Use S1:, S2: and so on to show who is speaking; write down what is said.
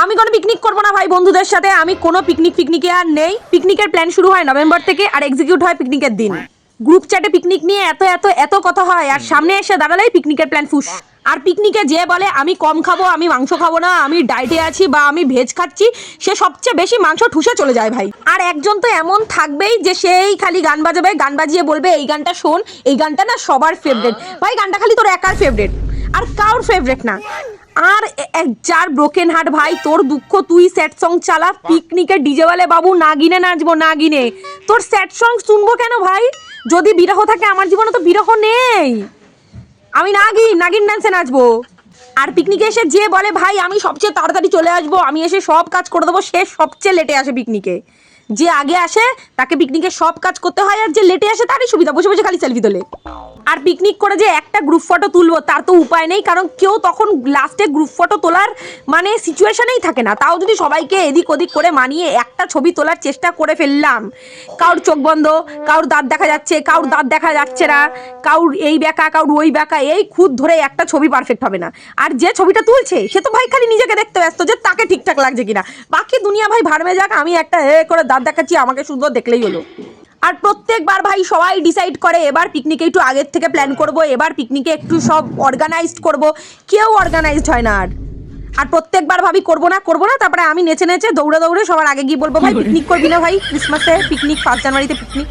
S1: আমি কোনো পিকনিক করবো না ভাই বন্ধুদের সাথে। আমি কোনো পিকনিকে আর নেই। পিকনিকের প্ল্যান শুরু হয় নভেম্বর থেকে আর এক্সিকিউট হয় পিকনিকের দিন। গ্রুপ চ্যাটে পিকনিক নিয়ে এত এত এত কথা হয় আর সামনে এসে দাঁড়ালেই পিকনিকের প্ল্যান ফুস। আর পিকনিকে যে বলে আমি কম খাবো, আমি মাংস খাবো না, আমি ডায়েটে আছি বা আমি ভেজ খাচ্ছি, সে সবচেয়ে বেশি মাংস ঠুসে চলে যায় ভাই। আর একজন তো এমন থাকবেই যে সেই খালি গান বাজাবে, গান বাজিয়ে বলবে এই গানটা শোন, এই গানটা না সবার ফেভারিট। ভাই গানটা খালি তোর একার ফেভারিট আর কারোর ফেভারিট না। আর যার ব্রোকেন হার্ট ভাই, তোর দুঃখ, তুই স্যাড সং চালা, পিকনিকে ডিজে वाले বাবু নাগিনে নাচবো, নাগিনে। তোর স্যাড সং শুনবো কেন ভাই? যদি বিরহ থাকে আমার জীবনে তো বিরহ নেই, আমি নাগিন ডান্সে নাচবো। আর পিকনিকে এসে যে বলে ভাই আমি সবচেয়ে তাড়াতাড়ি চলে আসবো, আমি এসে সব কাজ করে দেবো, সে সবচেয়ে লেটে আসে পিকনিকে। যে আগে আসে তাকে পিকনিকে সব কাজ করতে হয়, আর যে লেটে আসে তারই সুবিধা, বসে বসে খালি সেলফি তোলে। আর পিকনিক করে যে একটা গ্রুপ ফটো তুলবো তার তো উপায় নেই, কারণ কেউ তখন লাস্টে গ্রুপ ফটো তোলার মানে সিচুয়েশনেই থাকে না। তাও যদি সবাইকে এদিক ওদিক করে মানিয়ে একটা ছবি তোলার চেষ্টা করে ফেললাম, কারোর চোখ বন্ধ, কারোর দাঁত দেখা যাচ্ছে, কারোর দাঁত দেখা যাচ্ছে না, কারোর এই ব্যাকা, কারোর ওই ব্যাকা, এই খুদ ধরে একটা ছবি পারফেক্ট হবে না। আর যে ছবিটা তুলছে সে তো ভাই খালি নিজেকে দেখতে ব্যস্ত যে তাকে ঠিকঠাক লাগছে কিনা। বাকি দুনিয়া ভাই ভাড়মে যাক, আমি একটা করে দাঁত দেখাচ্ছি, আমাকে সুন্দর দেখলেই হলো। আর প্রত্যেকবার ভাই সবাই ডিসাইড করে এবার পিকনিকে একটু আগের থেকে প্ল্যান করব, এবার পিকনিকে একটু সব অর্গানাইজড করব, কেউ অর্গানাইজড হয় না। আর প্রত্যেকবার ভাবি করবো না, তারপরে আমি নেচে নেচে দৌড়ে দৌড়ে সবার আগে গিয়ে বলবো ভাই পিকনিক করবি না ভাই, ক্রিসমাসে পিকনিক, 1 জানুয়ারিতে পিকনিক।